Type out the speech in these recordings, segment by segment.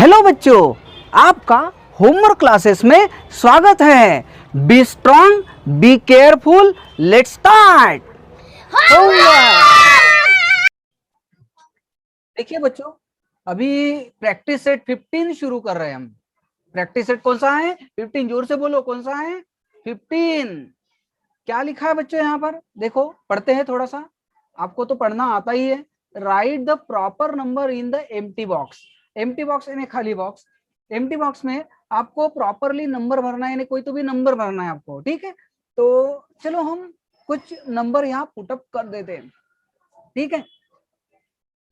Hello बच्चों, आपका homework classes में स्वागत है। Be strong, be careful, let's start homework. देखिए बच्चों, अभी प्रैक्टिस सेट 15 शुरू कर रहे हैं हम। प्रैक्टिस सेट कौन सा है? 15। जोर से बोलो, कौन सा है? 15। क्या लिखा है बच्चों यहाँ पर? देखो, पढ़ते हैं थोड़ा सा। आपको तो पढ़ना आता ही है। Right the proper number in the empty box. Empty box यानी खाली बॉक्स। एम्प्टी बॉक्स में आपको प्रॉपरली नंबर भरना है, यानी कोई तो भी नंबर भरना है आपको, ठीक है? तो चलो हम कुछ नंबर यहाँ पुटअप कर देते हैं, ठीक है?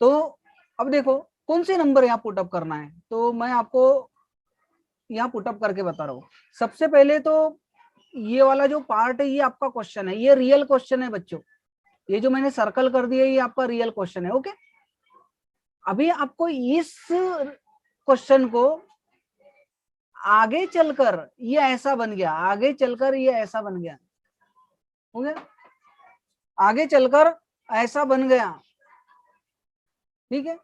तो अब देखो कौन से नंबर यहाँ पुटअप करना है, तो मैं आपको यहाँ पुटअप करके बता रहा हूँ। सबसे पहले तो ये वाला जो पार्ट है ये आपका क्वेश्चन है, ये रियल क्वेश्चन है बच्चों। ये जो मैंने सर्कल कर दिया ये आपका रियल क्वेश्चन है, ओके? अभी आपको इस क्वेश्चन को आगे चलकर ये ऐसा बन गया, आगे चलकर ये ऐसा बन गया, हो गया? आगे चलकर ऐसा बन गया, ठीक है?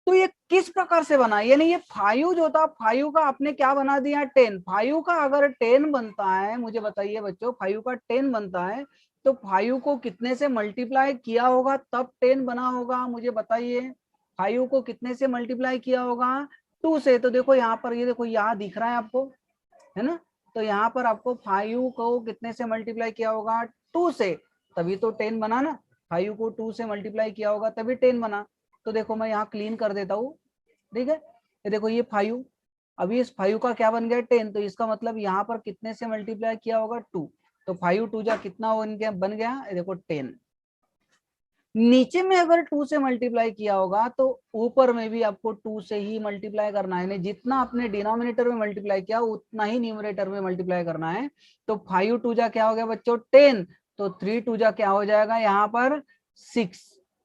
तो ये किस प्रकार से बना? यानी ये 5 जो था, 5 का आपने क्या बना दिया? 10। 5 का अगर 10 बनता है, मुझे बताइए बच्चों, 5 का 10 बनता है तो 5 को कितने से मल्टीप्लाई किया होगा तब 10 बना होगा? मुझे बताइए, 5 को कितने से मल्टीप्लाई किया होगा? 2 से। तो देखो यहाँ पर, ये देखो यहाँ दिख रहा है आपको, है ना? तो यहाँ पर आपको 5 को कितने से मल्टीप्लाई किया होगा? 2 से, तभी तो 10 बना ना। 5 को 2 से मल्टीप्लाई किया होगा तभी 10 बना। तो देखो मैं यहाँ क्लीन कर देता हूँ, ठीक है? ये देखो ये 5, अभी इस 5 का क्या बन गया? 10। तो इसका मतलब यहाँ पर कितने से मल्टीप्लाई किया होगा? 2। तो 5 2 जा कितना बन गया? ये देखो 10। नीचे में अगर 2 से मल्टीप्लाई किया होगा तो ऊपर में भी आपको 2 से ही मल्टीप्लाई करना है। जितना आपने डिनोमिनेटर में मल्टीप्लाई किया उतना ही न्यूमरेटर में मल्टीप्लाई करना है। तो 5 2 जा क्या हो गया बच्चों? 10। तो 3 2 जा क्या हो जाएगा यहाँ पर? 6।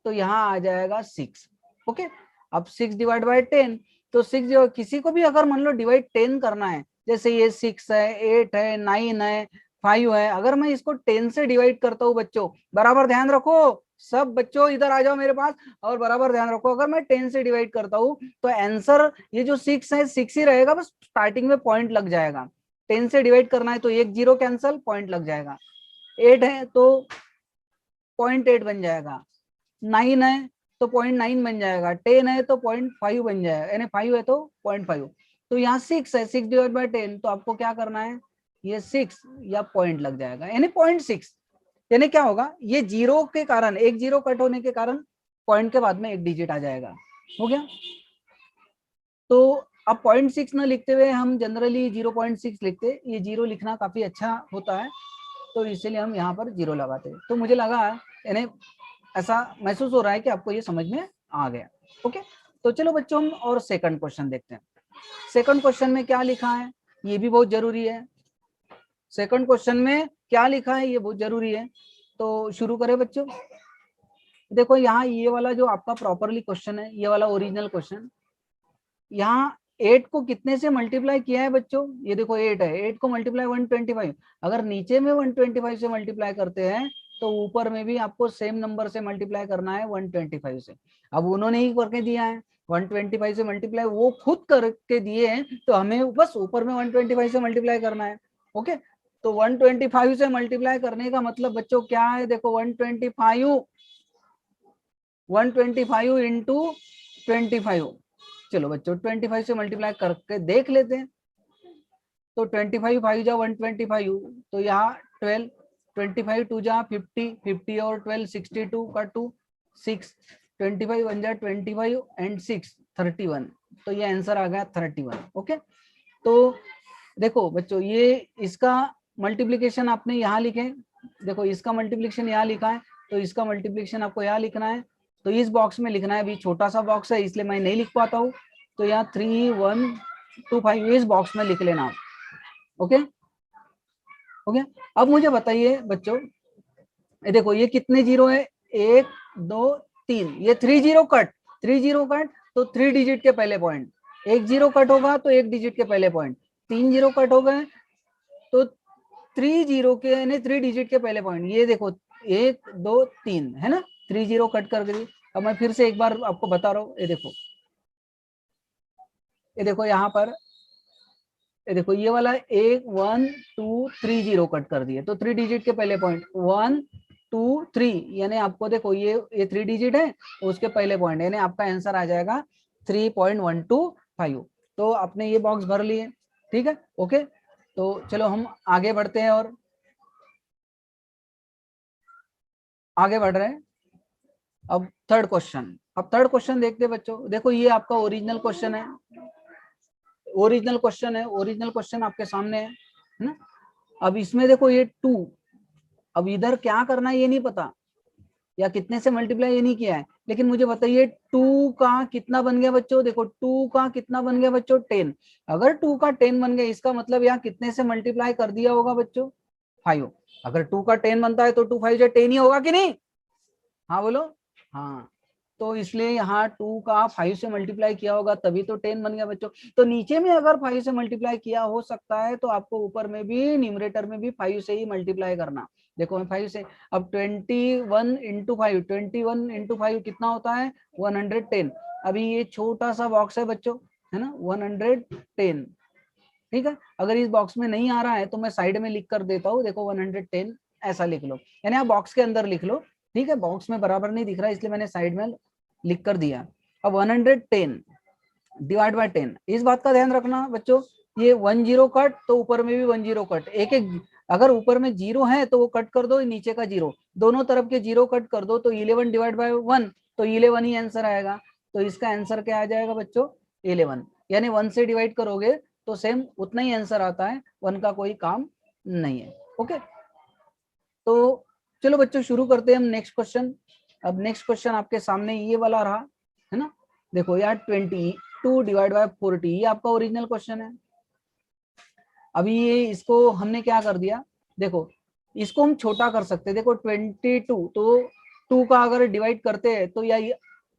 तो यहाँ आ जाएगा 6, ओके? अब 6 डिवाइड बाई 10, तो 6 जो किसी को भी अगर मान लो डिवाइड 10 करना है, जैसे ये 6 है, 8 है, 9 है, 5 है, अगर मैं इसको 10 से डिवाइड करता हूँ बच्चों, बराबर ध्यान रखो, सब बच्चों इधर आ जाओ मेरे पास और बराबर ध्यान रखो। अगर मैं 10 से डिवाइड करता हूँ तो आंसर ये जो 6 है 6 ही रहेगा, बस स्टार्टिंग में पॉइंट लग जाएगा। 10 से डिवाइड करना है तो एक जीरो कैंसल, पॉइंट लग जाएगा। 8 है तो 0.8 बन जाएगा, 9 है तो 0.9 बन जाएगा, 10 है तो 0.5 बन जाएगा, यानी 5 है तो 0.5। तो यहाँ 6 है, 6 डिवाइड बाई 10, तो आपको क्या करना है? ये 6 या पॉइंट लग जाएगा, यानी 0.6। यानी क्या होगा? ये जीरो के कारण, एक जीरो कट होने के कारण पॉइंट के बाद में एक डिजिट आ जाएगा, हो गया? तो अब 0.6 ना लिखते हुए हम जनरली 0.6 लिखते, ये जीरो लिखना काफी अच्छा होता है, तो इसलिए हम यहाँ पर जीरो लगाते हैं। तो मुझे लगा, यानी ऐसा महसूस हो रहा है कि आपको ये समझ में आ गया, ओके? तो चलो बच्चों हम और सेकंड क्वेश्चन देखते हैं। सेकंड क्वेश्चन में क्या लिखा है ये भी बहुत जरूरी है। सेकंड क्वेश्चन में क्या लिखा है ये बहुत जरूरी है। तो शुरू करें बच्चों। देखो यहाँ ये वाला जो आपका प्रॉपरली क्वेश्चन है, ये वाला ओरिजिनल क्वेश्चन, यहाँ 8 को कितने से मल्टीप्लाई किया है बच्चों? ये देखो 8 है, 8 को मल्टीप्लाई 125। अगर नीचे में 125 से मल्टीप्लाई करते हैं तो ऊपर में भी आपको सेम नंबर से मल्टीप्लाई करना है 125 से। अब उन्होंने ही करके दिया है 125 से मल्टीप्लाई, वो खुद करके दिए हैं, तो हमें बस ऊपर में 125 से मल्टीप्लाई करना है, ओके? तो 125 से मल्टीप्लाई करने का मतलब बच्चों क्या है? देखो 125 इंटू 25। चलो बच्चों 25 से मल्टीप्लाई करके देख लेते हैं। तो 25 5 जा 125, तो यहाँ 12, 25 2 जा 50, 50 और 12 62 का 2 6, 25 1 जा 25 एंड 6 31। तो ये आंसर आ गया 31, ओके? तो देखो बच्चों, ये इसका मल्टीप्लीकेशन आपने यहाँ लिखे, देखो इसका मल्टीप्लीकेशन यहाँ लिखा है, तो इसका मल्टीप्लीकेशन आपको यहाँ लिखना है, तो इस बॉक्स में लिखना है। अभी छोटा सा बॉक्स है इसलिए मैं नहीं लिख पाता हूँ, तो यहाँ 3 1 2 5 इस बॉक्स में लिख लेना, ओके? ओके, अब मुझे बताइए बच्चों, ये देखो ये कितने जीरो है? 1 2 3, ये 3 जीरो कट, 3 जीरो कट तो 3 डिजिट के पहले पॉइंट, 1 जीरो कट होगा तो 1 डिजिट के पहले पॉइंट, 3 जीरो कट हो गए तो 3 जीरो के यानी 3 डिजिट के पहले पॉइंट। ये देखो 1 2 3 है ना, 3 जीरो कट कर दी। अब मैं फिर से एक बार आपको बता रहा हूँ, ये देखो ये देखो यहाँ पर, ये देखो ये वाला 1 1 2 3 0 कट कर दिए, तो 3 डिजिट के पहले पॉइंट 1 2 3, यानी आपको देखो ये 3 डिजिट है, उसके पहले पॉइंट, यानी आपका आंसर आ जाएगा 3.125। तो आपने ये बॉक्स भर लिए, ठीक है, ओके। तो चलो हम आगे बढ़ते हैं और आगे बढ़ रहे हैं। अब थर्ड क्वेश्चन देखते हैं बच्चों। देखो ये आपका ओरिजिनल क्वेश्चन है, ओरिजिनल क्वेश्चन आपके सामने है ना। अब इसमें देखो ये 2, अब इधर क्या करना है ये नहीं पता, या कितने से मल्टीप्लाई ये नहीं किया है, लेकिन मुझे बताइए 2 का कितना बन गया बच्चों। देखो 2 का कितना बन गया बच्चों, 10। अगर 2 का 10 बन गया, इसका मतलब यहाँ कितने से मल्टीप्लाई कर दिया होगा बच्चों, 5। अगर 2 का 10 बनता है तो 2 5 जो 10 ही होगा कि नहीं, हाँ बोलो, हाँ। तो इसलिए यहाँ 2 का 5 से मल्टीप्लाई किया होगा, तभी तो 10 बन गया बच्चों। तो नीचे में अगर 5 से मल्टीप्लाई किया हो सकता है, तो आपको ऊपर में भी न्यूमरेटर में भी 5 से ही मल्टीप्लाई करना। देखो 5 से, अब 21 इंटू 5, 21 इंटू 5 कितना होता है, 110। अभी ये छोटा सा बॉक्स है बच्चों, है ना, 110, ठीक है। अगर इस बॉक्स में नहीं आ रहा है तो मैं साइड में लिख कर देता हूँ, देखो 110 ऐसा लिख लो, यानी आप बॉक्स के अंदर लिख लो, ठीक है। बॉक्स में बराबर नहीं दिख रहा है, इसलिए मैंने साइड में लिख कर दिया। अब 110 डिवाइड बाय 10, इस बात का ध्यान रखना बच्चों, ये 1 0 कट तो ऊपर में भी 1 0 कट, एक एक, अगर ऊपर में 0 है तो वो कट कर दो, नीचे का 0, दोनों तरफ के 0 कट कर दो, तो 11 डिवाइड बाय 1, तो 11 ही आंसर आएगा। तो इसका आंसर क्या आ जाएगा बच्चों, 11, यानी 1 से डिवाइड करोगे तो सेम उतना ही आंसर आता है, 1 का कोई काम नहीं है, ओके। तो चलो बच्चों शुरू करते हैं हम नेक्स्ट क्वेश्चन। अब नेक्स्ट क्वेश्चन आपके सामने ये वाला रहा, है ना। देखो यार 22 डिवाइड बाय 40, ये आपका ओरिजिनल क्वेश्चन है। अभी ये इसको हमने क्या कर दिया, देखो इसको हम छोटा कर सकते हैं। देखो 22, तो 2 का अगर डिवाइड करते हैं तो या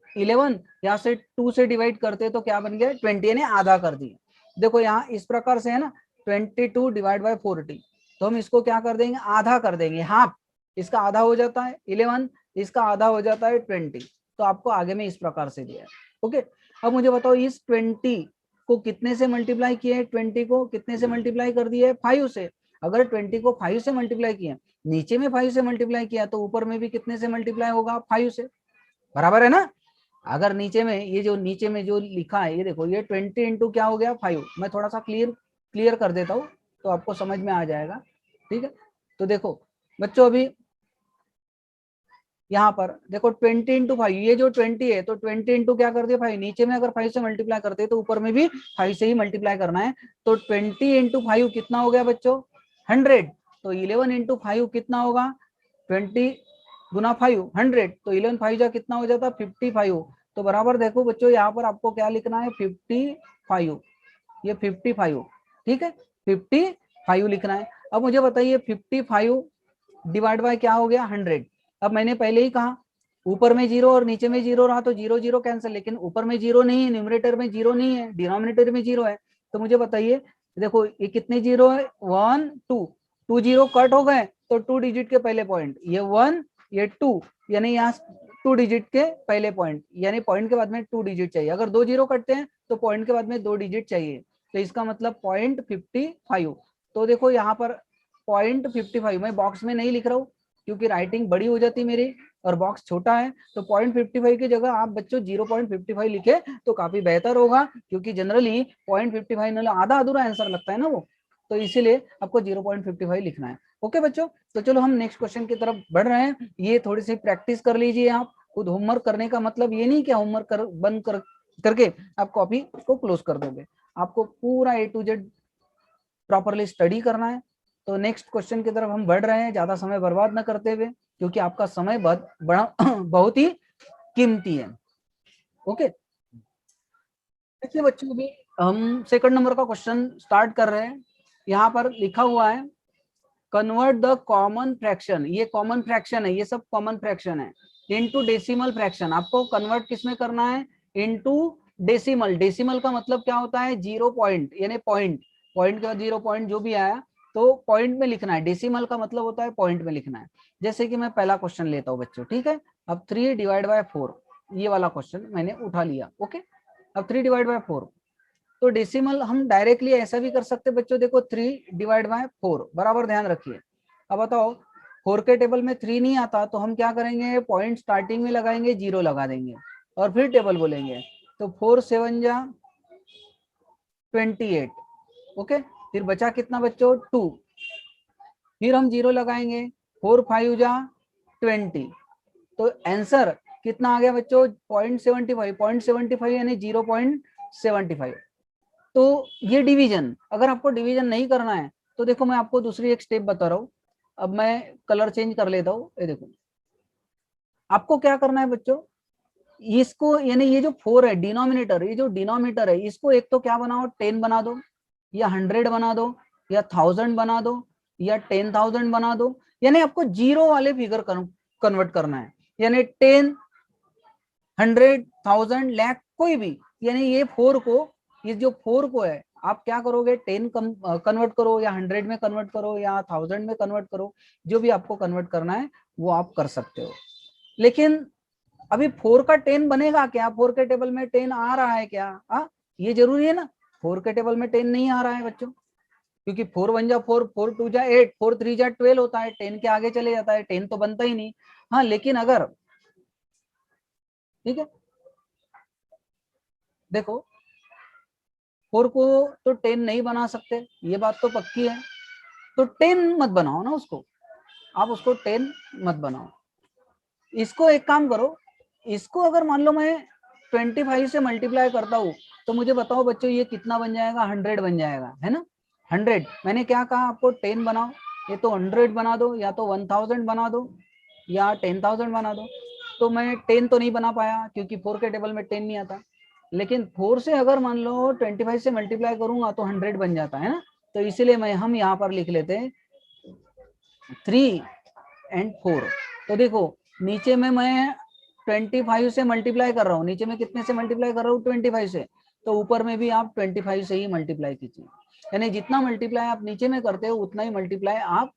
11, यहाँ से 2 से डिवाइड करते हैं तो क्या बन गया 20, यानी आधा कर दिया। देखो यहाँ इस प्रकार से है ना, 22 डिवाइड बाय 40, तो हम इसको क्या कर देंगे, आधा कर देंगे, हाफ। इसका आधा हो जाता है 11, इसका आधा हो जाता है 20। तो आपको आगे में इस प्रकार से दिया है, ओके। अब मुझे बताओ इस 20 को कितने से मल्टीप्लाई किया है, 20 को कितने से मल्टीप्लाई कर दिया है, 5 से। अगर 20 को 5 से मल्टीप्लाई किया, नीचे में 5 से मल्टीप्लाई किया, तो ऊपर में भी कितने से मल्टीप्लाई होगा, 5 से, बराबर है ना। अगर नीचे में ये जो नीचे में जो लिखा है, ये देखो ये 20 इंटू क्या हो गया 5। मैं थोड़ा सा क्लियर कर देता हूँ तो आपको समझ में आ जाएगा, ठीक है। तो देखो बच्चों अभी यहाँ पर देखो 20 इंटू 5, ये जो 20 है तो 20 इंटू क्या कर दिया 5, नीचे में अगर 5 से मल्टीप्लाई करते हैं तो ऊपर में भी 5 से ही मल्टीप्लाई करना है। तो 20 इंटू 5 कितना हो गया बच्चों, 100। तो 11 इंटू 5 कितना होगा, 20 गुना 5 100, तो 11 5 जा कितना हो जाता 55। तो बराबर देखो बच्चों यहाँ पर आपको क्या लिखना है 55, ये 55, ठीक है, 55 लिखना है। अब मुझे बताइए 55 डिवाइड बाय क्या हो गया 100। अब मैंने पहले ही कहा ऊपर में 0 और नीचे में 0 रहा तो 0 0 कैंसिल, लेकिन ऊपर में 0 नहीं है, न्यूमरेटर में 0 नहीं है, डिनोमिनेटर में 0 है। तो मुझे बताइए देखो ये कितने 0 है, 1 2, 2 0 कट हो गए तो 2 डिजिट के पहले पॉइंट, ये 1 ये 2, यानी यहाँ 2 डिजिट के पहले पॉइंट, यानी पॉइंट के बाद में 2 डिजिट चाहिए। अगर 2 0 कटते हैं तो पॉइंट के बाद में 2 डिजिट चाहिए, तो इसका मतलब 0.55। तो देखो यहाँ पर 0.55 मैं बॉक्स में नहीं लिख रहा हूँ क्योंकि राइटिंग बड़ी हो जाती मेरी और बॉक्स छोटा है। तो 0.55 की जगह आप बच्चों 0.55 लिखे तो काफी बेहतर होगा, क्योंकि जनरली 0.55 आधा अधूरा आंसर लगता है ना वो, तो इसीलिए आपको 0.55 लिखना है, ओके बच्चों। तो चलो हम नेक्स्ट क्वेश्चन की तरफ बढ़ रहे हैं। ये थोड़ी सी प्रैक्टिस कर लीजिए आप खुद। होमवर्क करने का मतलब ये नहीं कि होमवर्क बंद करके आप कॉपी को क्लोज कर दोगे, आपको पूरा A to Z properly study करना है। तो नेक्स्ट क्वेश्चन की तरफ हम बढ़ रहे हैं, ज्यादा समय बर्बाद न करते हुए, क्योंकि आपका समय बहुत ही कीमती है, ओके। देखिए बच्चों भी हम सेकंड नंबर का क्वेश्चन स्टार्ट कर रहे हैं। यहाँ पर लिखा हुआ है कन्वर्ट द कॉमन फ्रैक्शन, ये कॉमन फ्रैक्शन है, ये सब कॉमन फ्रैक्शन है, इनटू डेसिमल फ्रैक्शन। आपको कन्वर्ट किसमें करना है, इनटू डेसिमल। डेसिमल का मतलब क्या होता है, 0 पॉइंट, यानी पॉइंट के बाद 0 पॉइंट जो भी आया तो पॉइंट में लिखना है। डेसिमल का मतलब होता है पॉइंट में लिखना है। जैसे कि मैं पहला क्वेश्चन लेता हूँ बच्चों, ठीक है। अब 3 डिवाइड बाय 4, ये वाला क्वेश्चन मैंने उठा लिया, ओके। अब 3 डिवाइड बाय 4, तो डेसिमल हम डायरेक्टली ऐसा भी कर सकते बच्चों, देखो 3/4 बराबर, ध्यान रखिए। अब बताओ 4 के टेबल में 3 नहीं आता तो हम क्या करेंगे, पॉइंट स्टार्टिंग में लगाएंगे, 0 लगा देंगे और फिर टेबल बोलेंगे। तो 4 7 जा 28, ओके। फिर बचा कितना बच्चों, 2, फिर हम 0 लगाएंगे, 4 5 जा 20, तो आंसर कितना आ गया बच्चों, 0.75 यानी 0.75। तो ये डिवीजन, अगर आपको डिवीजन नहीं करना है तो देखो मैं आपको दूसरी एक स्टेप बता रहा हूँ। अब मैं कलर चेंज कर लेता हूँ, ये देखो आपको क्या करना है बच्चों, इसको यानी ये जो 4 है डिनोमिनेटर, ये जो डिनोमिनेटर है इसको एक तो क्या बनाओ, 10 बना दो, या 100 बना दो, या 1000 बना दो, या 10,000 बना दो। यानी आपको जीरो वाले फिगर कन्वर्ट करना है, यानी 10, 100, 1000, लाख, कोई भी। यानी ये 4 को, ये जो 4 को है आप क्या करोगे, 10 कन्वर्ट करो, या 100 में कन्वर्ट करो, या 1000 में कन्वर्ट करो, जो भी आपको कन्वर्ट करना है वो आप कर सकते हो। लेकिन अभी 4 का 10 बनेगा क्या, 4 के टेबल में 10 आ रहा है क्या, ये जरूरी है ना। 4 के टेबल में 10 नहीं आ रहा है बच्चों, क्योंकि 4 1 जा 4, 4 2 जा 8, 4 3 जा 12 होता है, 10 के आगे चले जाता है, 10 तो बनता ही नहीं। हाँ लेकिन अगर, ठीक है देखो 4 को तो 10 नहीं बना सकते, ये बात तो पक्की है, तो 10 मत बनाओ ना उसको, आप उसको 10 मत बनाओ। इसको एक काम करो, इसको अगर मान लो मैं 25 से मल्टीप्लाई करता हूँ तो मुझे बताओ बच्चों ये कितना बन जाएगा, 100 बन जाएगा, है ना। 100, मैंने क्या कहा आपको, 10 बनाओ, ये तो 100 बना दो, या तो 1000 बना दो, या 10,000 बना दो। तो मैं 10 तो नहीं बना पाया क्योंकि 4 के टेबल में 10 नहीं आता, लेकिन 4 से अगर मान लो 25 से मल्टीप्लाई करूंगा तो 100 बन जाता है ना। तो इसीलिए हम यहाँ पर लिख लेते हैं 3 और 4। तो देखो नीचे में मैं 25 से मल्टीप्लाई कर रहा हूँ, नीचे में कितने से मल्टीप्लाई कर रहा हूँ, 25 से, तो ऊपर में भी आप 25 से ही मल्टीप्लाई कीजिए, यानी जितना मल्टीप्लाई आप नीचे में करते हो उतना ही मल्टीप्लाई आप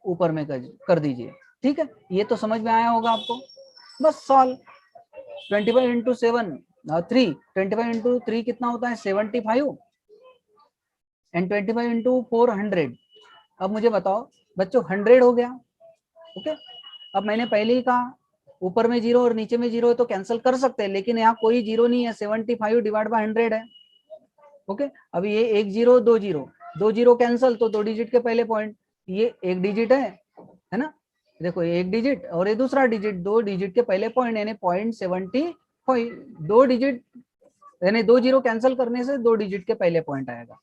ऊपर में कर दीजिए। ठीक है, ये तो समझ में आया होगा आपको। बस सॉल्व, 25 इंटू 7 3, 25 इंटू 3 कितना होता है 75, एंड 25 इंटू 4 100। अब मुझे बताओ बच्चों 100 हो गया, ओके। अब मैंने पहले ही कहा ऊपर में 0 और नीचे में 0 है तो कैंसिल कर सकते हैं, लेकिन यहाँ कोई 0 नहीं है, 75 डिवाइड बाय 100 है, ओके। अब ये 1 0 2 0, 2 0 कैंसिल, तो 2 डिजिट के पहले पॉइंट, ये 1 डिजिट है ना। देखो ये 1 डिजिट और ये दूसरा डिजिट, 2 डिजिट के पहले पॉइंट यानी 0.75, 2 डिजिट यानी 2 0 कैंसिल करने से 2 डिजिट के पहले पॉइंट आएगा।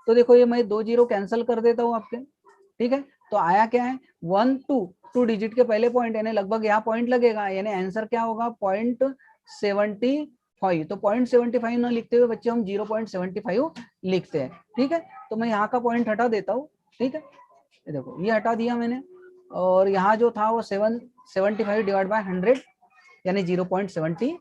तो देखो ये मैं 2 0 कैंसिल कर देता हूँ आपके, ठीक है। तो आया क्या है 1 2, 2 डिजिट के पहले पॉइंट यानी लगभग यहाँ पॉइंट लगेगा, यानी आंसर क्या होगा 0.75। तो 0.75 ना लिखते हुए बच्चे हम 0.75 लिखते हैं, ठीक है। तो मैं यहाँ का पॉइंट हटा देता हूँ, ठीक है। देखो ये हटा दिया मैंने, और यहाँ जो था वो 75 डिवाइड बाय 100 यानी 0.75,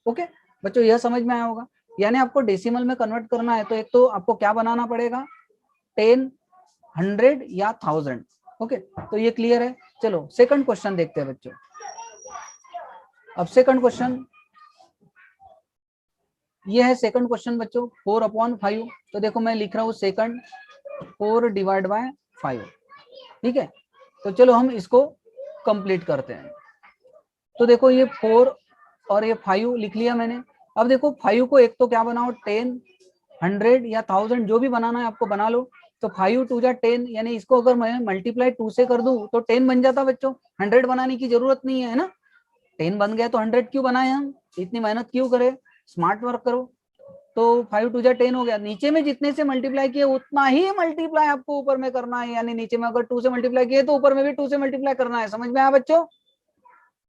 ओके। बच्चों यह समझ में आया होगा। यानी आपको डेसिमल में कन्वर्ट करना है तो एक तो आपको क्या बनाना पड़ेगा, 10, 100 या 1000, ओके। तो ये क्लियर है। चलो सेकंड क्वेश्चन देखते हैं बच्चों। अब सेकंड क्वेश्चन ये है, सेकंड क्वेश्चन बच्चों 4/5। तो देखो मैं लिख रहा हूँ सेकंड 4 डिवाइड बाय 5, ठीक है। तो चलो हम इसको कंप्लीट करते हैं। तो देखो ये 4 और ये 5 लिख लिया मैंने। अब देखो 5 को एक तो क्या बनाओ, 10, 100 या 1000 जो भी बनाना है आपको बना लो। तो 5 2 जा 10, यानी इसको अगर मैं मल्टीप्लाई 2 से कर दूं तो 10 बन जाता बच्चों, 100 बनाने की जरूरत नहीं है ना। 10 बन गया तो 100 क्यों बनाए, हम इतनी मेहनत क्यों करें, स्मार्ट वर्क करो। तो 5 2 जा 10 हो गया, नीचे में जितने से मल्टीप्लाई किए उतना ही मल्टीप्लाई आपको ऊपर में करना है, यानी नीचे में अगर 2 से मल्टीप्लाई किए तो ऊपर में भी 2 से मल्टीप्लाई करना है। समझ में आया बच्चों,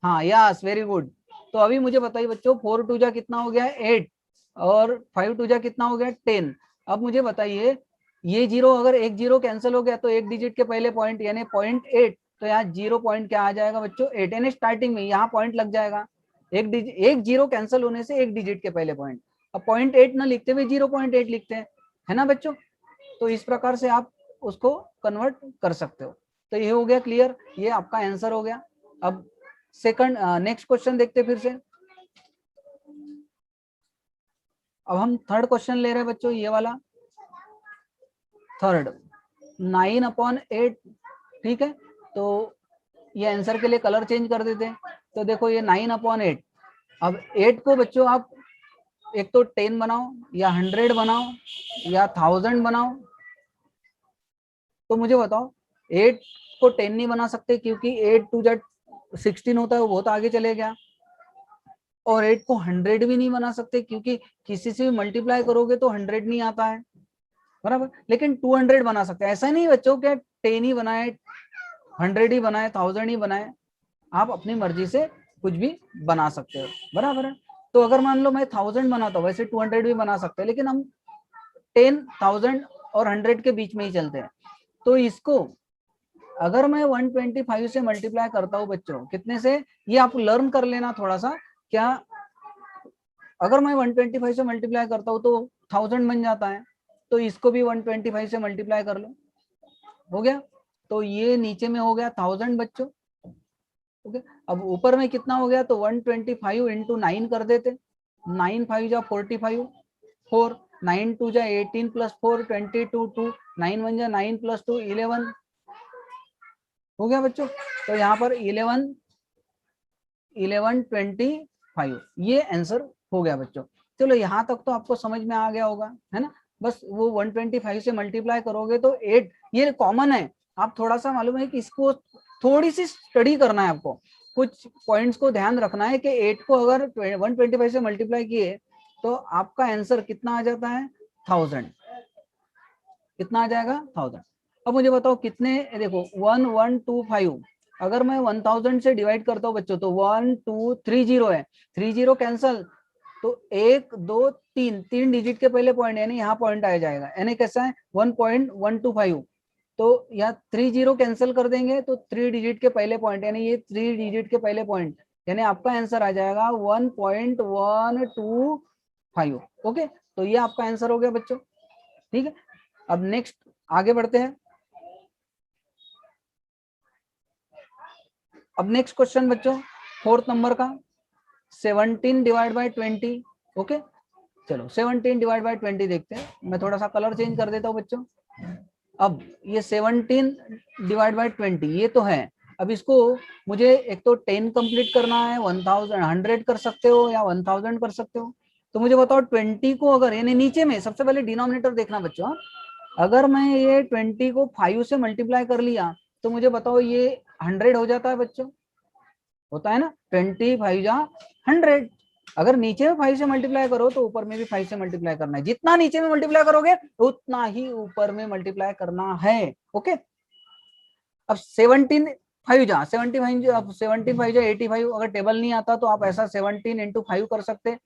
हाँ यस वेरी गुड। तो अभी मुझे बताइए बच्चों 4 2 जा कितना हो गया 8, और 5 2 जा कितना हो गया 10। अब मुझे बताइए ये 0 अगर एक 0 कैंसिल हो गया तो एक डिजिट के पहले पॉइंट यानी 0.8, तो यहाँ 0 पॉइंट क्या आ जाएगा बच्चों 8, यानी स्टार्टिंग में यहाँ पॉइंट लग जाएगा। एक 0 कैंसिल होने से एक डिजिट के पहले पॉइंट। अब 0.8 ना लिखते हुए 0.8 लिखते हैं, है ना बच्चों। तो इस प्रकार से आप उसको कन्वर्ट कर सकते हो। तो ये हो गया क्लियर, ये आपका आंसर हो गया। अब सेकंड नेक्स्ट क्वेश्चन देखते फिर से। अब हम थर्ड क्वेश्चन ले रहे हैं बच्चों, ये वाला थर्ड, 9/8, ठीक है। तो ये आंसर के लिए कलर चेंज कर देते हैं। तो देखो ये 9/8, अब 8 को बच्चों आप एक तो 10 बनाओ या 100 बनाओ या 1000 बनाओ। तो मुझे बताओ 8 को 10 नहीं बना सकते क्योंकि 8 टू जा 16 होता है, वो बहुत आगे चले गया। और 8 को 100 भी नहीं बना सकते क्योंकि किसी से भी मल्टीप्लाई करोगे तो 100 नहीं आता है, बराबर। लेकिन 200 बना सकते हैं। ऐसा नहीं बच्चों क्या 10 ही बनाए, 100 ही बनाए, 1000 ही बनाए, आप अपनी मर्जी से कुछ भी बना सकते हो, बराबर है। तो अगर मान लो मैं 1000 बनाता हूँ, वैसे 200 भी बना सकते हैं, लेकिन हम 10,000 और 100 के बीच में ही चलते हैं। तो इसको अगर मैं 125 से मल्टीप्लाई करता हूँ बच्चों, कितने से, ये आप लर्न कर लेना थोड़ा सा। क्या अगर मैं 125 से मल्टीप्लाई करता हूँ तो 1000 बन जाता है, तो इसको भी 125 से मल्टीप्लाई कर लो, हो गया। तो ये नीचे में हो गया 1000 बच्चों, ओके। अब ऊपर में कितना हो गया, तो 125 इंटू 9 कर देते, 9 5 जा 45, 4 9 2 जा 18 प्लस 4 22, 2 9 1 जा 9 प्लस 2 11, हो गया बच्चों। तो यहाँ पर 1125 ये आंसर हो गया बच्चों। चलो यहाँ तक तो आपको समझ में आ गया होगा, है ना। बस वो 125 से मल्टीप्लाई करोगे तो 8, ये कॉमन है। आप थोड़ा सा मालूम है कि इसको थोड़ी सी स्टडी करना है आपको, कुछ पॉइंट्स को ध्यान रखना है कि 8 को अगर 125 से मल्टीप्लाई किए तो आपका आंसर कितना आ जाता है, 1000, कितना आ जाएगा, 1000। अब मुझे बताओ कितने, देखो 1125, अगर मैं 1000 से डिवाइड करता हूँ बच्चों तो 1 2 3 0 है, 3 0 कैंसल, तो 1 2 3 3 डिजिट के पहले पॉइंट, यानी यहाँ पॉइंट आ जाएगा, यानी कैसा है 1.125। तो यहाँ 3 0 कैंसिल कर देंगे तो 3 डिजिट के पहले पॉइंट, यानी ये 3 डिजिट के पहले पॉइंट, यानी आपका आंसर आ जाएगा 1.125। ओके, तो ये आपका आंसर हो गया बच्चों, ठीक है। अब नेक्स्ट आगे बढ़ते हैं। अब नेक्स्ट क्वेश्चन बच्चों 4th नंबर का, 17 डिवाइड बाय 20, ओके। चलो 17 डिवाइड बाय 20 देखते हैं। मैं थोड़ा सा कलर चेंज कर देता हूँ बच्चों। अब ये 17 डिवाइड बाय 20 ये तो है। अब इसको मुझे एक तो 10 कंप्लीट करना है, 1000 100 कर सकते हो या 1000 कर सकते हो। तो मुझे बताओ 20 को अगर, यानी नीचे में सबसे पहले डिनोमिनेटर देखना बच्चों। अगर मैं ये 20 को 5 से मल्टीप्लाई कर लिया तो मुझे बताओ ये 100 हो जाता है बच्चों, होता है ना, 20 5 जा 100। अगर नीचे में 5 से मल्टीप्लाई करो तो ऊपर में भी 5 से मल्टीप्लाई करना है, जितना नीचे में मल्टीप्लाई करोगे उतना ही ऊपर में मल्टीप्लाई करना है, ओके। अब 17 5 जा 75, अब 17 5 जा 85, अगर टेबल नहीं आता तो आप ऐसा 17 इंटू 5 कर सकते,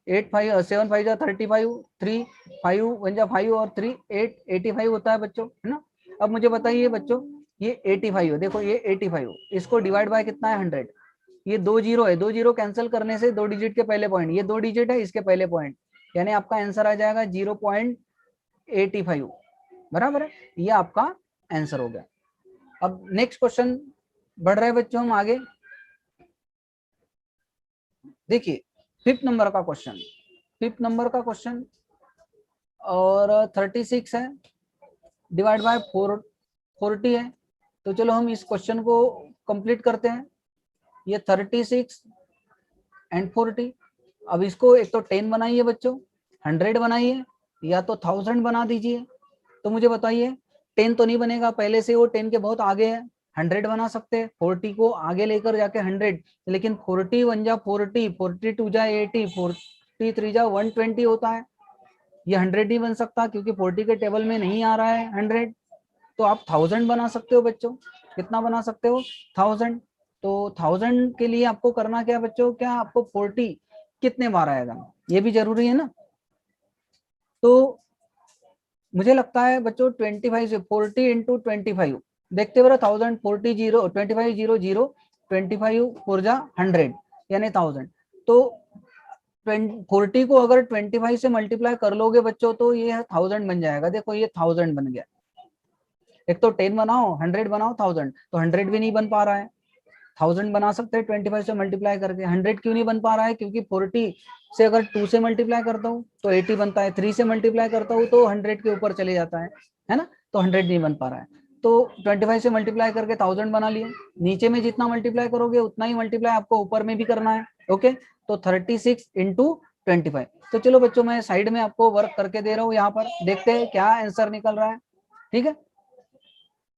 8 5 7 5 जा 35, 3 5 1 जा 5 और 3 8 85 होता है बच्चों, है ना। अब मुझे बताइए बच्चों ये 85 है, देखो ये 85, इसको डिवाइड बाय कितना है 100, ये 2 जीरो है, 2 जीरो कैंसिल करने से 2 डिजिट के पहले पॉइंट, ये 2 डिजिट है इसके पहले पॉइंट, यानी आपका आंसर आ जाएगा 0.85, बराबर है। ये आपका आंसर हो गया। अब नेक्स्ट क्वेश्चन बढ़ रहे हैं बच्चों हम आगे, देखिए 5th नंबर का क्वेश्चन, 5th नंबर का क्वेश्चन और 36 है, डिवाइड बाय 40 है। तो चलो हम इस क्वेश्चन को कंप्लीट करते हैं। ये 36 एंड 40, अब इसको एक तो 10 बनाइए बच्चों, 100 बनाइए या तो 1000 बना दीजिए। तो मुझे बताइए 10 तो नहीं बनेगा, पहले से वो 10 के बहुत आगे है, 100 बना सकते हैं, 40 को आगे लेकर जाके 100, लेकिन 40 1 जा 40, 42 जा 80, 43 जा 120 होता है, ये 100 नहीं बन सकता क्योंकि 40 के टेबल में नहीं आ रहा है 100। तो आप 1000 बना सकते हो बच्चों, कितना बना सकते हो 1000। तो 1000 के लिए आपको करना क्या बच्चों, क्या आपको 40 कितने बार आएगा ये भी जरूरी है ना। तो मुझे लगता है बच्चों 25 से 40 इंटू 25 देखते बड़ा 1000, 40 0 25 0 0 25 4 जा 100 यानी 1000। तो 40 को अगर 25 से मल्टीप्लाई कर लोगे बच्चों तो ये 1000 बन जाएगा, देखो ये 1000 बन गया। एक तो 10 बनाओ 100 बनाओ 1000, तो 100 भी नहीं बन पा रहा है, 1000 बना सकते हैं 25 से मल्टीप्लाई करके। 100 क्यों नहीं बन पा रहा है? क्योंकि 40 से अगर 2 से मल्टीप्लाई करता हूँ तो 80 बनता है, 3 से मल्टीप्लाई करता हूँ तो 100 के ऊपर चले जाता है ना, तो 100 नहीं बन पा रहा है। तो 25 से मल्टीप्लाई करके 1000 बना लिए। नीचे में जितना मल्टीप्लाई करोगे उतना ही मल्टीप्लाई आपको ऊपर में भी करना है। ओके, तो 36 इंटू 25। तो चलो बच्चों, मैं साइड में आपको वर्क करके दे रहा हूँ, यहाँ पर देखते हैं क्या आंसर निकल रहा है। ठीक है,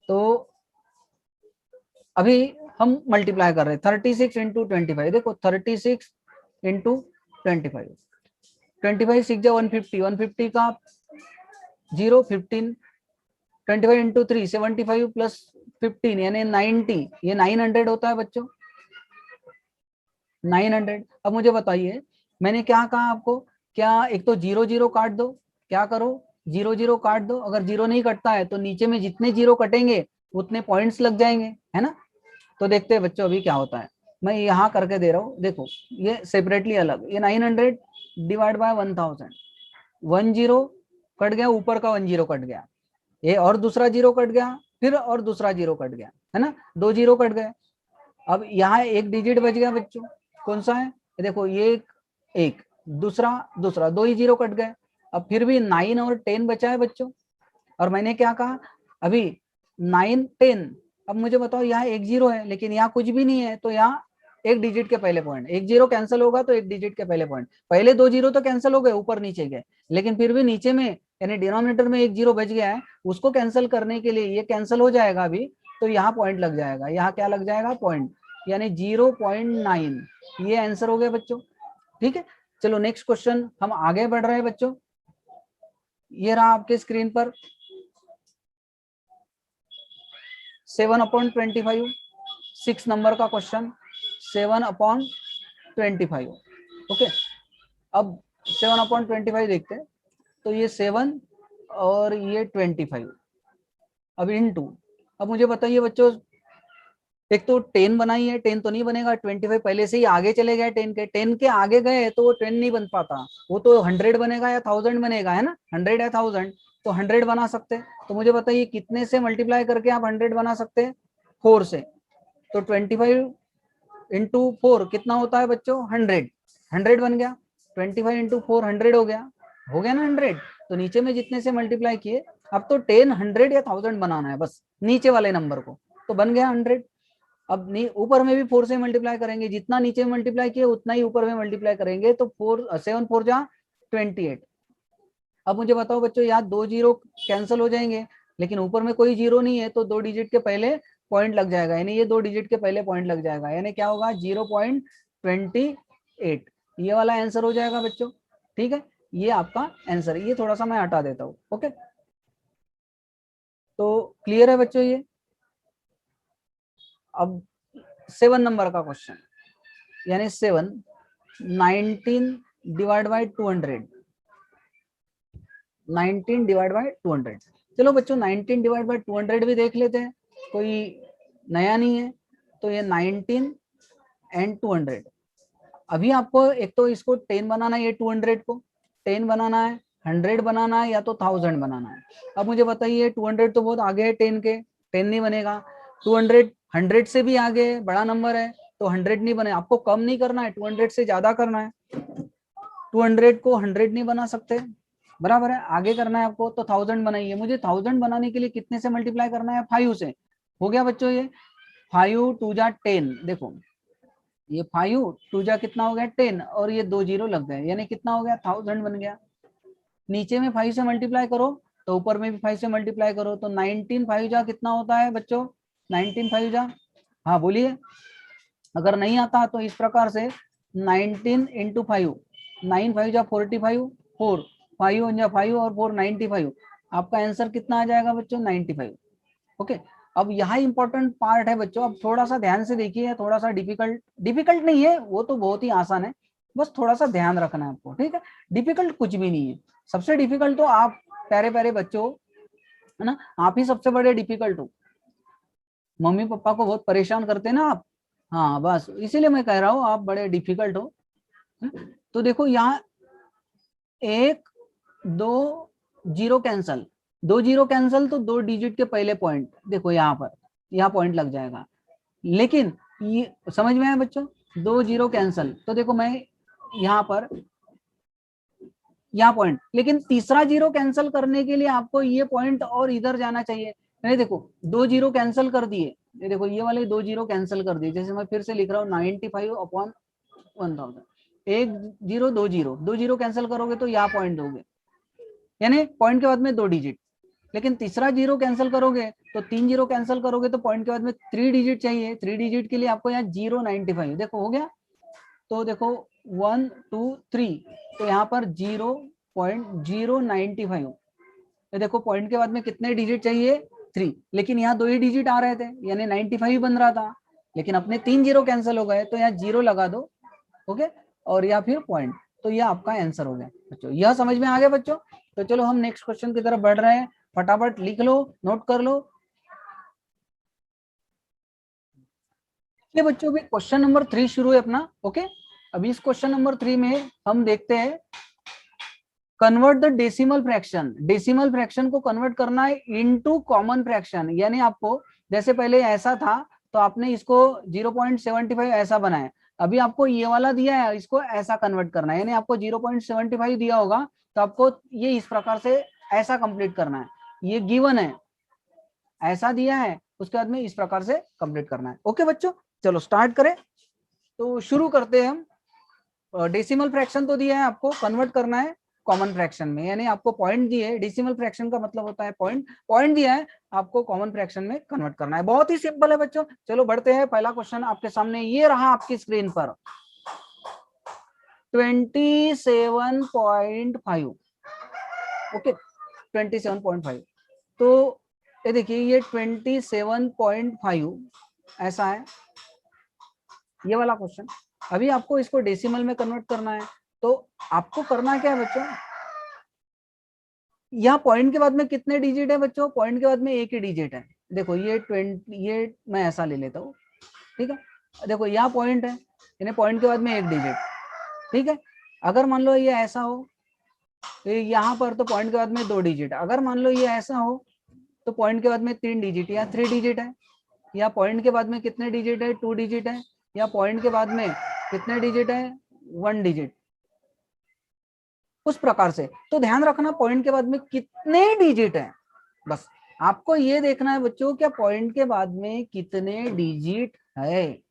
तो अभी हम मल्टीप्लाई कर रहे हैं 36 इंटू 25। देखो 36 इंटू 25, 25 6 150, 150 का 0 15, 25 इंटू 3 75 प्लस 15 यानी 90, ये 900 होता है बच्चों, 900। अब मुझे बताइए, मैंने क्या कहा आपको, क्या एक तो 0 0 काट दो, क्या करो 0 0 काट दो। अगर 0 नहीं कटता है तो नीचे में जितने 0 कटेंगे उतने पॉइंट्स लग जाएंगे, है ना। तो देखते हैं बच्चों अभी क्या होता है। मैं यहाँ करके दे रहा हूँ, देखो ये सेपरेटली अलग, ये 900 डिवाइड बाय 1000, 1 0 कट गया, ऊपर का 1 0 कट गया, ये और दूसरा 0 कट गया, फिर और दूसरा 0 कट गया, है ना, 2 0 कट गए। अब यहाँ एक डिजिट बच गया बच्चों, कौन सा है, देखो ये एक दूसरा दूसरा, 2 ही 0 कट गए। अब फिर भी 9 और 10 बचा है बच्चों। और मैंने क्या कहा अभी, 9 10। अब मुझे बताओ, यहाँ एक 0 है लेकिन यहाँ कुछ भी नहीं है, तो यहाँ एक डिजिट के पहले पॉइंट, एक 0 कैंसिल होगा तो एक डिजिट के पहले पॉइंट, पहले 2 0 तो कैंसिल हो गए, ऊपर नीचे गए, लेकिन फिर भी नीचे में यानी डिनोमिनेटर में एक 0 बच गया है, उसको कैंसिल करने के लिए ये कैंसिल हो जाएगा अभी, तो यहाँ पॉइंट लग जाएगा, यहाँ क्या लग जाएगा, पॉइंट, यानी 0.9। ये आंसर हो गया बच्चों। ठीक है, चलो नेक्स्ट क्वेश्चन हम आगे बढ़ रहे हैं बच्चों। ये रहा आपके स्क्रीन पर 7/25, 6 नंबर का क्वेश्चन, 7/25। ओके, अब 7/25 देखते हैं, तो ये 7 और ये 25, अब इनटू। अब मुझे बताइए बच्चों, एक तो 10 बनाई है, 10 तो नहीं बनेगा, 25 पहले से ही आगे चले गए, 10 के, 10 के आगे गए तो वो 10 नहीं बन पाता, वो तो 100 बनेगा या 1000 बनेगा, है ना, 100 या 1000, तो 100 बना सकते हैं। तो मुझे बताइए कितने से मल्टीप्लाई करके आप 100 बना सकते हैं, 4 से। तो 25 इंटू 4 कितना होता है बच्चों, 100, 100 बन गया, 25 इंटू 4 100 हो गया ना 100। तो नीचे में जितने से मल्टीप्लाई किए, अब तो 10 100 या 1000 बनाना है बस नीचे वाले नंबर को, तो बन गया 100। अब ऊपर में भी 4 से मल्टीप्लाई करेंगे, जितना नीचे में मल्टीप्लाई किए उतना ही ऊपर में मल्टीप्लाई करेंगे, तो 7 4 जा 28। अब मुझे बताओ बच्चों, यहाँ 2 0 कैंसिल हो जाएंगे, लेकिन ऊपर में कोई 0 नहीं है, तो 2 डिजिट के पहले पॉइंट लग जाएगा, यानी ये 2 डिजिट के पहले पॉइंट लग जाएगा, यानी क्या होगा 0.28, ये वाला आंसर हो जाएगा बच्चों। ठीक है, ये आपका आंसर, ये थोड़ा सा मैं हटा देता हूँ। ओके, तो क्लियर है बच्चों ये। अब 7 नंबर का क्वेश्चन, यानी 7 19 डिवाइड बाय 200, 19 डिवाइड बाय 200। चलो बच्चों 19 डिवाइड बाय 200 भी देख लेते हैं, कोई नया नहीं है। तो ये 19 एंड 200, अभी आपको एक तो इसको 10 बनाना है, ये 200 को 10 बनाना है, 100 बनाना है, या तो 1000 बनाना है। अब मुझे बताइए 200 तो बहुत आगे है 10 के, 10 नहीं बनेगा। 200 100 से भी आगे है, बड़ा नंबर है, तो 100 नहीं बने, आपको कम नहीं करना है, 200 से ज्यादा करना है। 200 को 100 नहीं बना सकते, बराबर है, आगे करना है आपको, तो 1000 बनाइए। मुझे 1000 बनाने के लिए कितने से मल्टीप्लाई करना है, 5 से। हो गया बच्चों, ये 5 2 जा 10, देखो ये 5 2 जा कितना हो गया 10, और ये 2 0 लग गए, यानी कितना हो गया 1000 बन गया। नीचे में 5 से मल्टीप्लाई करो तो ऊपर में भी 5 से मल्टीप्लाई करो, तो 19 5 जा कितना होता है बच्चों, 19 5 जा, हाँ बोलिए। अगर नहीं आता तो इस प्रकार से 19 इंटू 5, 9 5 जा 45, 4 5 जा 5 और 4 95, आपका आंसर कितना आ जाएगा बच्चों 95। ओके, अब यहाँ इंपॉर्टेंट पार्ट है बच्चों, अब थोड़ा सा ध्यान से देखिए, थोड़ा सा डिफिकल्ट नहीं है, वो तो बहुत ही आसान है, बस थोड़ा सा ध्यान रखना है आपको। ठीक है, डिफिकल्ट कुछ भी नहीं है, सबसे डिफिकल्ट तो आप प्यारे प्यारे बच्चों, है ना, आप ही सबसे बड़े डिफिकल्ट हो, मम्मी पापा को बहुत परेशान करते हैं ना आप, हाँ बस इसीलिए मैं कह रहा हूँ आप बड़े डिफिकल्ट हो। तो देखो यहाँ 1 2 0 कैंसल, 2 0 कैंसल, तो 2 डिजिट के पहले पॉइंट देखो यहाँ पर, यहाँ पॉइंट लग जाएगा। लेकिन ये समझ में आया बच्चों? 2 जीरो कैंसल, तो देखो मैं यहाँ पर यहाँ पॉइंट, लेकिन तीसरा जीरो कैंसिल करने के लिए आपको ये पॉइंट और इधर जाना चाहिए। नहीं देखो 2 जीरो कैंसिल कर दिए, ये देखो ये वाले 2 जीरो कैंसिल कर दिए। जैसे मैं फिर से लिख रहा हूँ 95/1000, 1 जीरो 2 जीरो, 2 जीरो कैंसिल करोगे तो यहाँ पॉइंट दोगे, यानी पॉइंट के बाद में 2 डिजिट। लेकिन तीसरा जीरो कैंसिल करोगे तो 3 जीरो कैंसिल करोगे तो पॉइंट के बाद में 3 डिजिट चाहिए। 3 डिजिट के लिए आपको यहाँ 0.95, देखो हो गया। तो देखो 1 2 3, तो यहाँ पर 0.095, तो देखो पॉइंट के बाद में कितने डिजिट चाहिए? 3, लेकिन यहाँ 2 ही डिजिट आ रहे थे, यानी 95 बन रहा था, लेकिन अपने 3 जीरो कैंसिल हो गए, तो यहाँ 0 लगा दो, ओके, और या फिर पॉइंट, तो यह आपका आंसर हो गया बच्चों। यह समझ में आ गया बच्चों? तो चलो हम नेक्स्ट क्वेश्चन की तरफ बढ़ रहे हैं, फटाफट लिख लो, नोट कर लो। ये बच्चों भी क्वेश्चन नंबर 3 शुरू है अपना, ओके। अभी इस क्वेश्चन नंबर 3 में हम देखते हैं convert the decimal fraction. Decimal fraction को कन्वर्ट करना है इनटू कॉमन फ्रैक्शन, यानी आपको जैसे पहले ऐसा था तो आपने इसको 0.75 ऐसा बनाया, अभी आपको ये वाला दिया है, इसको ऐसा कन्वर्ट करना है, यानी आपको 0.75 दिया होगा तो आपको ये इस प्रकार से ऐसा कंप्लीट करना है। ये गिवन है, ऐसा दिया है, उसके बाद में इस प्रकार से कंप्लीट करना है। ओके बच्चों, चलो स्टार्ट करें। तो शुरू करते हैं हम। डेसिमल फ्रैक्शन तो दिया है, आपको कन्वर्ट करना है कॉमन फ्रैक्शन में, यानी आपको पॉइंट दिए है, डेसिमल फ्रैक्शन का मतलब होता है पॉइंट, पॉइंट दिया है, आपको कॉमन फ्रैक्शन में कन्वर्ट करना है। बहुत ही सिंपल है बच्चों, चलो बढ़ते हैं। पहला क्वेश्चन आपके सामने ये रहा आपकी स्क्रीन पर, 27.5, ओके 27.5। तो ये देखिए ये 27.5 ऐसा है, ये वाला क्वेश्चन। अभी आपको इसको डेसिमल में कन्वर्ट करना है, तो आपको करना क्या है बच्चों, यहाँ पॉइंट के बाद में कितने डिजिट है बच्चों? पॉइंट के बाद में एक ही डिजिट है। देखो ये 20, ये मैं ऐसा ले लेता हूँ, ठीक है। देखो यहाँ पॉइंट है, यानी पॉइंट के बाद में एक डिजिट, ठीक है। अगर मान लो ये ऐसा हो तो यहाँ पर तो पॉइंट के बाद में 2 डिजिट, अगर मान लो ये ऐसा हो तो पॉइंट के बाद में 3 डिजिट या 3 डिजिट है, या पॉइंट के बाद में कितने डिजिट है? 2 डिजिट है, या पॉइंट के बाद में कितने डिजिट है? 1 डिजिट, उस प्रकार से। तो ध्यान रखना पॉइंट के बाद में कितने डिजिट है, बस आपको ये देखना है बच्चों, क्या पॉइंट के बाद में कितने डिजिट है।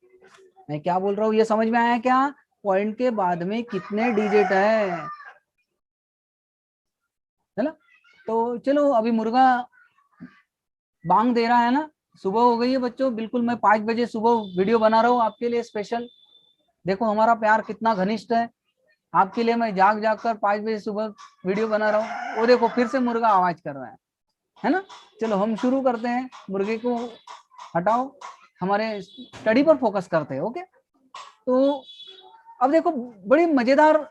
मैं क्या बोल रहा हूँ ये समझ में आया क्या? पॉइंट के बाद में कितने डिजिट है ना। तो चलो अभी मुर्गा बांग दे रहा है ना, सुबह हो गई है बच्चों, बिल्कुल मैं 5 बजे सुबह वीडियो बना रहा हूँ आपके लिए स्पेशल। देखो हमारा प्यार कितना घनिष्ठ है, आपके लिए मैं जाग जाग कर 5 बजे सुबह वीडियो बना रहा हूँ। वो देखो फिर से मुर्गा आवाज कर रहा है ना। चलो हम शुरू करते हैं, मुर्गे को हटाओ, हमारे स्टडी पर फोकस करते हैं, ओके। तो अब देखो बड़ी मजेदार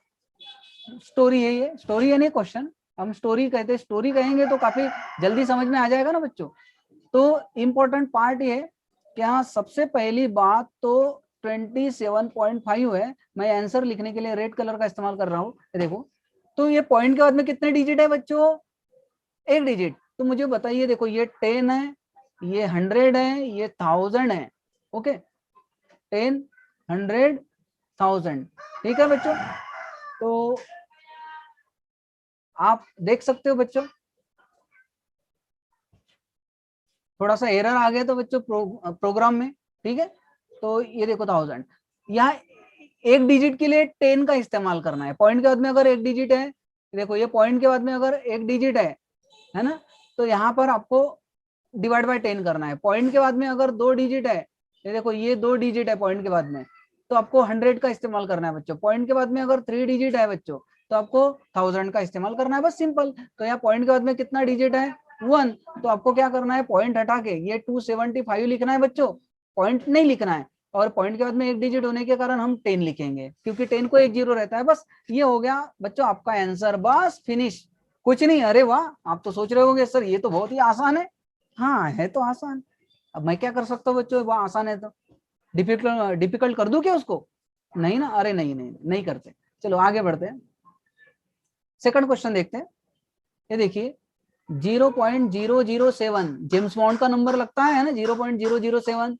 स्टोरी है, ये स्टोरी है नहीं क्वेश्चन, हम स्टोरी कहते हैं, स्टोरी कहेंगे तो काफी जल्दी समझ में आ जाएगा ना बच्चों। तो इम्पोर्टेंट पार्ट ये कि हाँ सबसे पहली बात तो 27.5 है, मैं आंसर लिखने के लिए रेड कलर का इस्तेमाल कर रहा हूँ, देखो। तो ये पॉइंट के बाद में कितने डिजिट है बच्चों? एक डिजिट। तो मुझे बताइए, देखो ये 10 है, ये 100 है, ये 1000 है, ओके 10 100 1000, ठीक है बच्चों। तो आप देख सकते हो बच्चों, थोड़ा सा एरर आ गया तो बच्चों प्रोग्राम में, ठीक है। तो ये देखो 1000, यहाँ एक डिजिट के लिए 10 का इस्तेमाल करना है। पॉइंट के बाद में अगर एक डिजिट है, देखो ये पॉइंट के बाद में अगर एक डिजिट है ना, तो यहाँ पर आपको डिवाइड बाय 10 करना है। पॉइंट के बाद में अगर 2 डिजिट है, ये देखो ये 2 डिजिट है पॉइंट के बाद में, तो आपको 100 का इस्तेमाल करना है बच्चों। पॉइंट के बाद में अगर 3 डिजिट है बच्चों, तो आपको 1000 का इस्तेमाल करना है, बस सिंपल। तो यहाँ पॉइंट के बाद में कितना डिजिट है? 1, तो आपको क्या करना है? पॉइंट हटा के ये 275 लिखना है बच्चों, पॉइंट नहीं लिखना है। और पॉइंट के बाद में एक डिजिट होने के कारण हम 10 लिखेंगे, क्योंकि 10 को एक जीरो रहता है। बस ये हो गया बच्चों आपका आंसर, बस फिनिश, कुछ नहीं। अरे वाह, आप तो सोच रहे होंगे सर ये तो बहुत ही आसान है। हाँ है तो आसान, अब मैं क्या कर सकता हूँ बच्चों, वो आसान है तो डिफिकल्ट कर दूं क्या उसको? नहीं ना, अरे नहीं नहीं नहीं करते। चलो आगे बढ़ते हैं, सेकंड क्वेश्चन देखते हैं। ये देखिए 0.007 जेम्स बॉन्ड का नंबर लगता है ना, 0.007।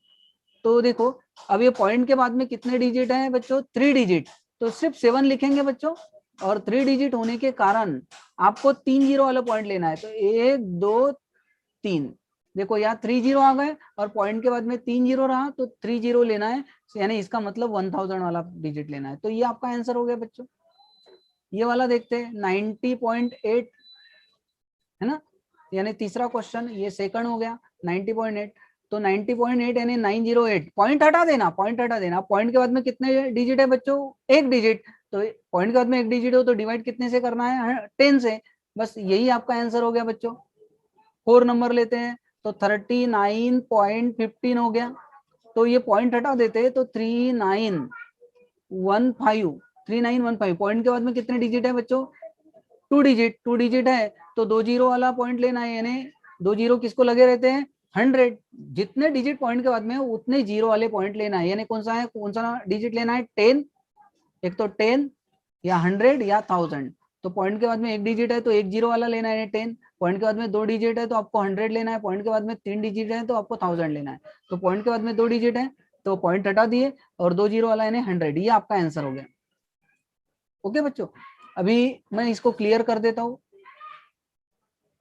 तो देखो अब ये पॉइंट के बाद में कितने डिजिट है बच्चों, 3 डिजिट, तो सिर्फ 7 लिखेंगे बच्चों, और 3 डिजिट होने के कारण आपको 3 जीरो वाला पॉइंट लेना है। तो 1 2 3, देखो यहाँ 3 जीरो आ गए और पॉइंट के बाद में 3 जीरो रहा, तो 3 जीरो लेना है, यानी इसका मतलब 1000 वाला डिजिट लेना है। तो ये आपका आंसर हो गया बच्चों। ये वाला देखते हैं 90.8 है ना, यानी तीसरा क्वेश्चन, ये सेकंड हो गया 90.8। तो 90.8 यानी 908, पॉइंट हटा देना, पॉइंट हटा देना। पॉइंट के बाद में कितने डिजिट है बच्चों, एक डिजिट, तो पॉइंट के बाद में एक डिजिट हो तो डिवाइड कितने से करना है, 10 से, बस यही आपका आंसर हो गया बच्चों। 4 नंबर लेते हैं तो 39.15 हो गया, तो ये पॉइंट हटा देते तो 3915 पॉइंट के बाद में कितने डिजिट है बच्चों, 2 डिजिट, 2 डिजिट है तो 2 जीरो वाला पॉइंट लेना है, यानी 2 जीरो किसको लगे रहते हैं, 100, जितने डिजिट पॉइंट के बाद में उतने जीरो वाले पॉइंट लेना है, यानी कौन सा डिजिट लेना है, 10, एक तो 10 या 100 या 1000। तो पॉइंट के बाद में एक डिजिट है तो एक जीरो वाला लेना है 10, पॉइंट के बाद में 2 डिजिट है तो आपको 100 लेना है, पॉइंट के बाद में 3 डिजिट है तो आपको 1000 लेना है। तो पॉइंट के बाद में 2 डिजिट है तो पॉइंट हटा दिए और 2 जीरो वाला यानी 100, ये आपका आंसर हो गया। ओके बच्चों, अभी मैं इसको क्लियर कर देता हूँ।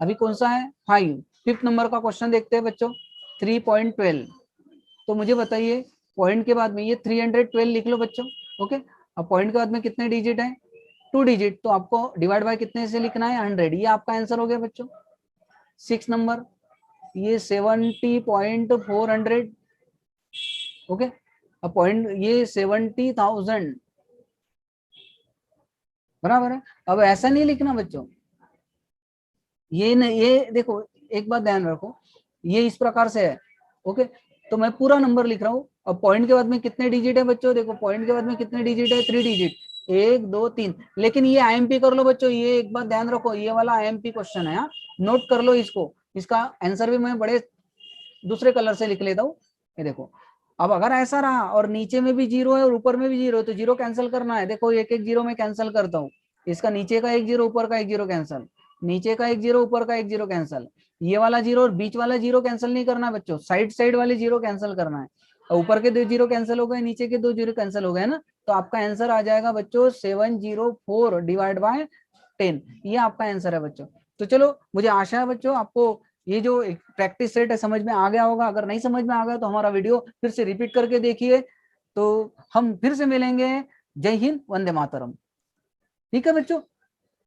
अभी कौन सा है, 5th नंबर का क्वेश्चन देखते हैं बच्चों, 3.12। तो मुझे बताइए पॉइंट के बाद में ये 312 लिख लो बच्चों। ओके, अब पॉइंट के बाद में कितने डिजिट है, 2 डिजिट, तो आपको डिवाइड बाय कितने से लिखना है, 100, ये आपका आंसर हो गया बच्चों। 6 नंबर, ये 70.400। ओके, अब पॉइंट ये 70,000 बराबर है। अब ऐसा नहीं लिखना बच्चों, ये न, ये देखो एक बात ध्यान रखो, ये इस प्रकार से है। ओके, तो मैं पूरा नंबर लिख रहा हूँ। अब पॉइंट के बाद में कितने डिजिट है बच्चों, देखो पॉइंट के बाद में कितने डिजिट है, 3 डिजिट, 1 2 3। लेकिन ये आईएमपी कर लो बच्चों, ये एक बात ध्यान रखो, ये वाला आईएमपी क्वेश्चन है, नोट कर लो इसको। इसका आंसर भी मैं बड़े दूसरे कलर से लिख लेता हूँ। ये देखो, अब अगर ऐसा रहा और नीचे में भी जीरो है और ऊपर में भी जीरो है तो जीरो कैंसिल करना है। देखो एक एक जीरो में कैंसिल करता हूँ, इसका नीचे का एक जीरो ऊपर का एक जीरो कैंसिल, नीचे का एक जीरो ऊपर का एक जीरो कैंसिल, ये वाला जीरो और बीच वाला जीरो कैंसिल नहीं करना बच्चों, साइड साइड वाले जीरो कैंसिल करना है। ऊपर के 2 जीरो कैंसिल हो गए, नीचे के 2 जीरो कैंसिल हो गए ना, तो आपका आंसर आ जाएगा बच्चों 704 डिवाइड बाय 10, ये आपका आंसर है बच्चों। तो चलो, मुझे आशा है बच्चों आपको ये जो प्रैक्टिस सेट है समझ में आ गया होगा। अगर नहीं समझ में आ गया तो हमारा वीडियो फिर से रिपीट करके देखिए। तो हम फिर से मिलेंगे। जय हिंद, वंदे मातरम। ठीक है बच्चों।